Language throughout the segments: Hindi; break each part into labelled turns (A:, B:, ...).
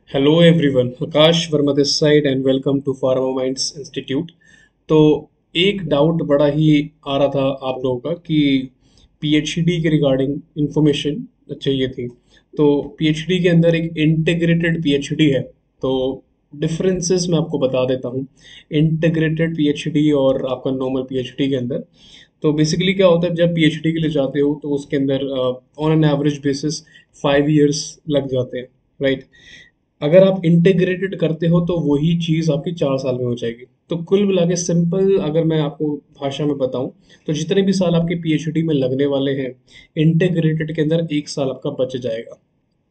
A: Hello everyone, Aakash Verma this side and welcome to Pharma Minds Institute. तो एक डाउट बड़ा ही आ रहा था आप लोगों का कि पीएचडी के रिगार्डिंग इंफॉर्मेशन चाहिए थी। तो पीएचडी के अंदर एक इंटीग्रेटेड पीएचडी है। तो डिफरेंसेस मैं आपको बता देता हूँ इंटीग्रेटेड पीएचडी और आपका नॉर्मल पीएचडी के अंदर। तो बेसिकली क्या होता है, जब पीएचडी के लिए जाते हो तो उसके अंदर on an average basis 5 years लग जाते हैं, राइट। अगर आप इंटीग्रेटेड करते हो तो वही चीज़ आपकी 4 साल में हो जाएगी। तो कुल मिला के सिंपल अगर मैं आपको भाषा में बताऊं तो जितने भी साल आपके पीएचडी में लगने वाले हैं, इंटीग्रेटेड के अंदर 1 साल आपका बच जाएगा।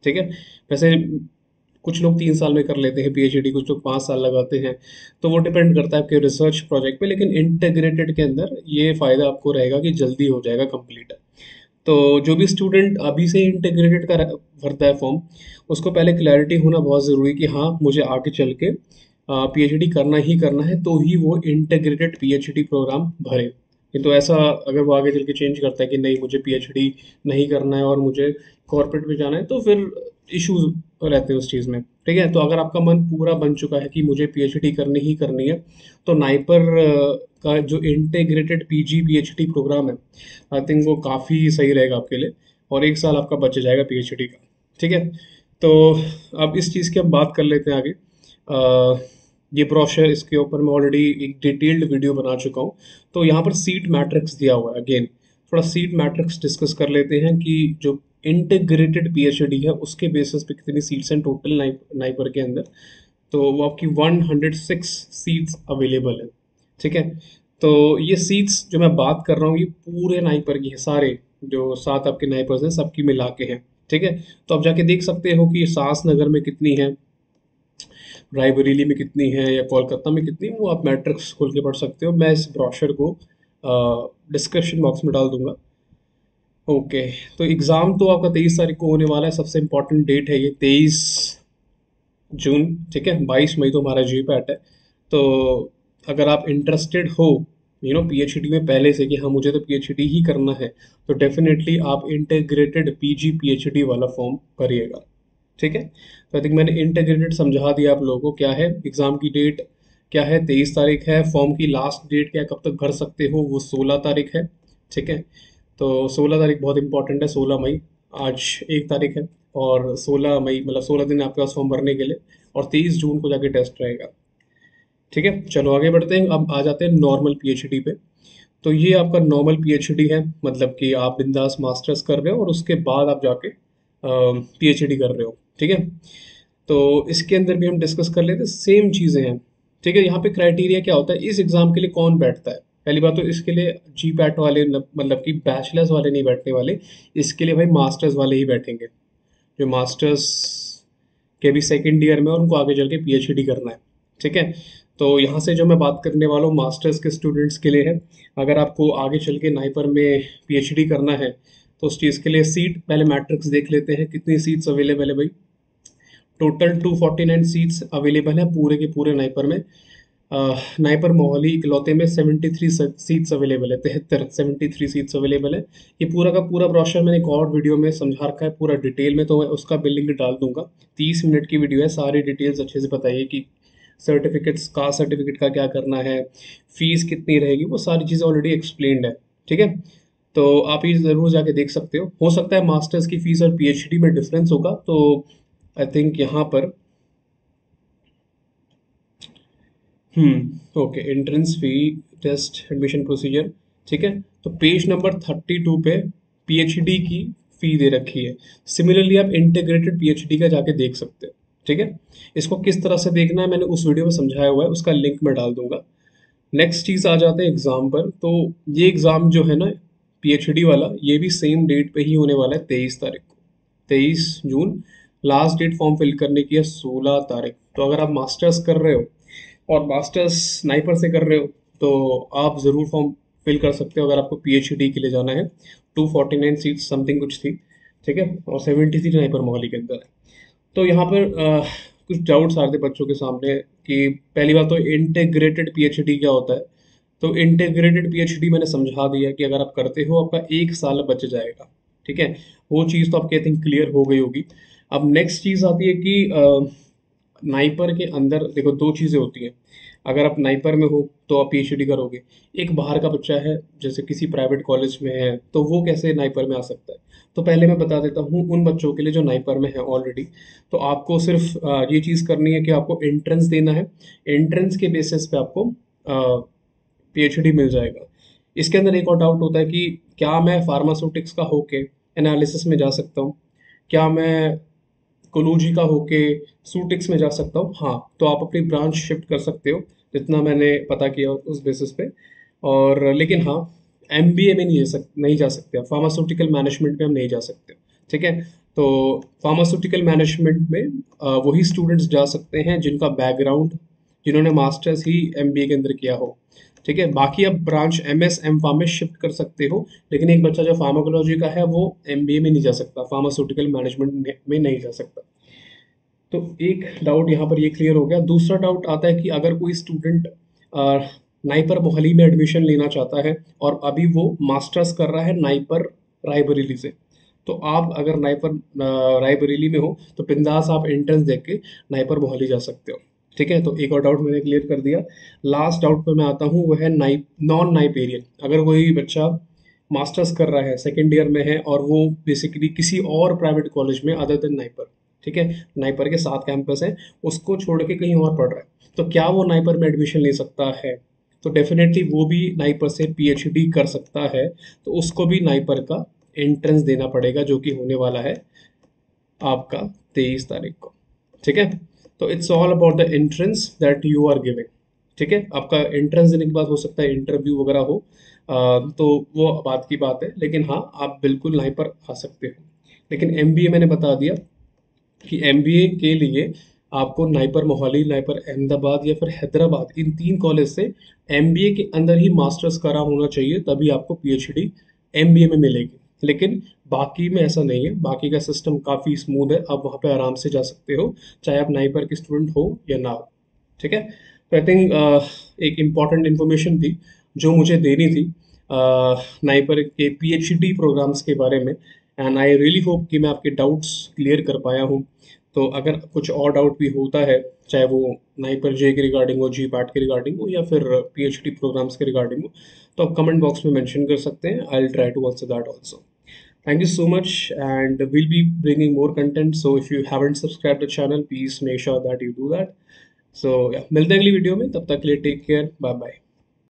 A: ठीक है। वैसे कुछ लोग 3 साल में कर लेते हैं पीएचडी, कुछ लोग 5 साल लगाते हैं। तो वो डिपेंड करता है आपके रिसर्च प्रोजेक्ट पे, लेकिन इंटीग्रेटेड के अंदर ये फायदा आपको रहेगा कि जल्दी हो जाएगा कंप्लीट। तो जो भी स्टूडेंट अभी से इंटीग्रेटेड का भरता है फॉर्म, उसको पहले क्लैरिटी होना बहुत ज़रूरी कि हाँ मुझे आगे चल के पीएचडी करना ही करना है, तो ही वो इंटीग्रेटेड पीएचडी प्रोग्राम भरे। नहीं तो ऐसा अगर वो आगे चल के चेंज करता है कि नहीं मुझे पीएचडी नहीं करना है और मुझे कॉर्पोरेट में जाना है, तो फिर इश्यूज रहते हैं उस चीज़ में। ठीक है। तो अगर आपका मन पूरा बन चुका है कि मुझे पीएचडी करनी ही करनी है, तो नाइपर का जो इंटीग्रेटेड पीजी पीएचडी प्रोग्राम है, आई थिंक वो काफ़ी सही रहेगा आपके लिए। और 1 साल आपका बच जाएगा पीएचडी का। ठीक है। तो अब इस चीज़ की हम बात कर लेते हैं आगे। ये ब्रोशर, इसके ऊपर मैं ऑलरेडी एक डिटेल्ड वीडियो बना चुका हूँ। तो यहाँ पर सीट मैट्रिक्स दिया हुआ है। अगेन थोड़ा सीट मैट्रिक्स डिस्कस कर लेते हैं कि जो इंटीग्रेटेड पीएचडी है उसके बेसिस पे कितनी सीट्स हैं टोटल नाइपर के अंदर। तो वो आपकी 106 सीट्स अवेलेबल है। ठीक है। तो ये सीट्स जो मैं बात कर रहा हूँ ये पूरे नाइपर की है, सारे जो 7 आपके नाइपर्स हैं सबकी मिला के हैं। ठीक है। तो आप जाके देख सकते हो कि सास नगर में कितनी है, रायबरेली में कितनी है, या कोलकाता में कितनी है, वो आप मैट्रिक्स खोल के पढ़ सकते हो। मैं इस ब्रोशर को डिस्क्रिप्शन बॉक्स में डाल दूंगा। ओके। तो एग्ज़ाम तो आपका 23 तारीख को होने वाला है। सबसे इम्पोर्टेंट डेट है ये 23 जून। ठीक है। 22 मई तो हमारा जी पैट है। तो अगर आप इंटरेस्टेड हो पीएचडी में पहले से कि हाँ मुझे तो पीएचडी ही करना है, तो डेफिनेटली आप इंटीग्रेटेड पीजी पीएचडी वाला फॉर्म भरिएगा। ठीक है। तो आई थिंक मैंने इंटीग्रेटेड समझा दिया आप लोगों को क्या है, एग्ज़ाम की डेट क्या है, 23 तारीख है। फॉर्म की लास्ट डेट क्या है, कब तक भर सकते हो, वो 16 तारीख है। ठीक है। तो 16 तारीख बहुत इंपॉर्टेंट है। 16 मई, आज 1 तारीख है, और 16 मई मतलब 16 दिन आपके पास फॉर्म भरने के लिए, और 23 जून को जाके टेस्ट रहेगा। ठीक है। चलो आगे बढ़ते हैं। अब आ जाते हैं नॉर्मल पीएचडी पे। तो ये आपका नॉर्मल पीएचडी है, मतलब कि आप बिंदास मास्टर्स कर रहे हो और उसके बाद आप जाके पीएचडी कर रहे हो। ठीक है। तो इसके अंदर भी हम डिस्कस कर लेते हैं, सेम चीज़ें हैं। ठीक है। यहाँ पे क्राइटेरिया क्या होता है, इस एग्ज़ाम के लिए कौन बैठता है। पहली बात तो इसके लिए जी पैट वाले मतलब कि बैचलर्स वाले नहीं बैठने वाले, इसके लिए भाई मास्टर्स वाले ही बैठेंगे, जो मास्टर्स के भी सेकेंड ईयर में और उनको आगे चल के पीएचडी करना है। ठीक है। तो यहाँ से जो मैं बात करने वाला हूँ मास्टर्स के स्टूडेंट्स के लिए है। अगर आपको आगे चल के नाइपर में पीएचडी करना है, तो उस चीज़ के लिए सीट पहले मैट्रिक्स देख लेते हैं, कितनी सीट्स अवेलेबल है भाई। टोटल 249 सीट्स अवेलेबल है पूरे के पूरे नाइपर में। नाइपर मोहाली इकलौते में 73 सीट्स अवेलेबल है, 73 सीट्स अवेलेबल है। ये पूरा का पूरा ब्रोशर मैंने एक और वीडियो में समझा रखा है पूरा डिटेल में, तो मैं उसका भी लिंक डाल दूंगा। 30 मिनट की वीडियो है, सारी डिटेल्स अच्छे से बताइए कि सर्टिफिकेट्स, कास्ट सर्टिफिकेट का क्या करना है, फीस कितनी रहेगी, वो सारी चीज़ें ऑलरेडी एक्सप्लेन्ड है। ठीक है। तो आप ये ज़रूर जाके देख सकते हो सकता है मास्टर्स की फ़ीस और पीएचडी में डिफरेंस होगा। तो आई थिंक यहाँ पर okay, entrance fee, test, admission procedure. ठीक है। तो पेज नंबर 32 पे पीएचडी की फ़ी दे रखी है। सिमिलरली आप इंटीग्रेटेड पीएचडी का जाके देख सकते हो। ठीक है। इसको किस तरह से देखना है मैंने उस वीडियो में समझाया हुआ है, उसका लिंक मैं डाल दूंगा। नेक्स्ट चीज़ आ जाते हैं एग्ज़ाम पर। तो ये एग्ज़ाम जो है ना पीएचडी वाला, ये भी सेम डेट पे ही होने वाला है, 23 तारीख को, 23 जून। लास्ट डेट फॉर्म फिल करने की है 16 तारीख। तो अगर आप मास्टर्स कर रहे हो और मास्टर्स नाइपर से कर रहे हो, तो आप ज़रूर फॉर्म फिल कर सकते हो अगर आपको पीएचडी के लिए जाना है। 249 सीट्स समथिंग कुछ थी। ठीक है। और 73 नाइपर मोहाली के अंदर है। तो यहाँ पर कुछ डाउट्स आ रहे थे बच्चों के सामने कि पहली बात तो इंटीग्रेटेड पीएचडी क्या होता है। तो इंटीग्रेटेड पीएचडी मैंने समझा दिया कि अगर आप करते हो आपका 1 साल बच जाएगा। ठीक है। वो चीज़ तो आपकी आई थिंक क्लियर हो गई होगी। अब नेक्स्ट चीज़ आती है कि नाइपर के अंदर देखो दो चीज़ें होती हैं। अगर आप नाइपर में हो तो आप पीएचडी करोगे। एक बाहर का बच्चा है, जैसे किसी प्राइवेट कॉलेज में है, तो वो कैसे नाइपर में आ सकता है? तो पहले मैं बता देता हूँ उन बच्चों के लिए जो नाइपर में है ऑलरेडी। तो आपको सिर्फ ये चीज़ करनी है कि आपको एंट्रेंस देना है। एंट्रेंस के बेसिस पे आपको पीएचडी मिल जाएगा। इसके अंदर एक और डाउट होता है कि क्या मैं फार्मास्यूटिक्स का होके एनालिसिस में जा सकता हूँ? क्या मैं कोलूजी का होके सूटिक्स में जा सकता हूँ? हाँ, तो आप अपनी ब्रांच शिफ्ट कर सकते हो, जितना मैंने पता किया उस बेसिस पे। और लेकिन हाँ, एमबीए में नहीं जा सकते, फार्मास्यूटिकल मैनेजमेंट में हम नहीं जा सकते। ठीक है? तो फार्मास्यूटिकल मैनेजमेंट में वही स्टूडेंट्स जा सकते हैं जिनका बैकग्राउंड, जिन्होंने मास्टर्स ही एमबीए के अंदर किया हो। ठीक है? बाकी आप ब्रांच एमएस एम फार्म में शिफ्ट कर सकते हो, लेकिन एक बच्चा जो फार्माकोलॉजी का है वो एमबीए में नहीं जा सकता, फार्मास्यूटिकल मैनेजमेंट में नहीं जा सकता। तो एक डाउट यहाँ पर ये क्लियर हो गया। दूसरा डाउट आता है कि अगर कोई स्टूडेंट नाइपर मोहाली में एडमिशन लेना चाहता है और अभी वो मास्टर्स कर रहा है नाइपर रायबरेली से, तो आप अगर नाइपर रायबरेली में हो तो बिंदास आप एंट्रेंस देख के नाइपर मोहाली जा सकते हो। ठीक है? तो एक और डाउट मैंने क्लियर कर दिया। लास्ट डाउट पे मैं आता हूँ, वो है नाइप नॉन नाइपेरियन। अगर कोई बच्चा मास्टर्स कर रहा है, सेकेंड ईयर में है, और वो बेसिकली किसी और प्राइवेट कॉलेज में अदर देन नाइपर, ठीक है, नाइपर के 7 कैंपस हैं, उसको छोड़ के कहीं और पढ़ रहा है, तो क्या वो नाइपर में एडमिशन ले सकता है? तो डेफिनेटली वो भी नाइपर से पीएचडी कर सकता है। तो उसको भी नाइपर का एंट्रेंस देना पड़ेगा, जो कि होने वाला है आपका 23 तारीख को। ठीक है? तो it's all about the entrance that you are giving. ठीक है? आपका एंट्रेंस देने के बाद हो सकता है इंटरव्यू वगैरह हो, तो वो बात की बात है, लेकिन हाँ, आप बिल्कुल नाइपर आ सकते हो। लेकिन एमबीए मैंने बता दिया कि एमबीए के लिए आपको नाइपर मोहाली, नाइपर अहमदाबाद या फिर हैदराबाद, इन 3 कॉलेज से एमबीए के अंदर ही मास्टर्स करा होना चाहिए, तभी आपको पीएचडी एमबीए में मिलेगी। लेकिन बाकी में ऐसा नहीं है, बाकी का सिस्टम काफ़ी स्मूथ है, आप वहाँ पे आराम से जा सकते हो, चाहे आप नाइपर के स्टूडेंट हो या ना हो। ठीक है? तो आई थिंक एक इम्पॉर्टेंट इन्फॉर्मेशन थी जो मुझे देनी थी नाइपर के पीएचडी प्रोग्राम्स के बारे में। एंड आई रियली होप कि मैं आपके डाउट्स क्लियर कर पाया हूँ। तो अगर कुछ और डाउट भी होता है, चाहे वो नाइपर जे के रिगार्डिंग हो, जी पैट के रिगार्डिंग हो, या फिर पीएचडी प्रोग्राम्स के रिगार्डिंग हो, तो आप कमेंट बॉक्स में मेंशन कर सकते हैं। I will try to answer that also. Thank you so much, and we'll be bringing more content. So if you haven't subscribed the channel, please make sure that you do that. So yeah, मिलते हैं अगली वीडियो में, तब तक के लिए टेक केयर, बाय बाय।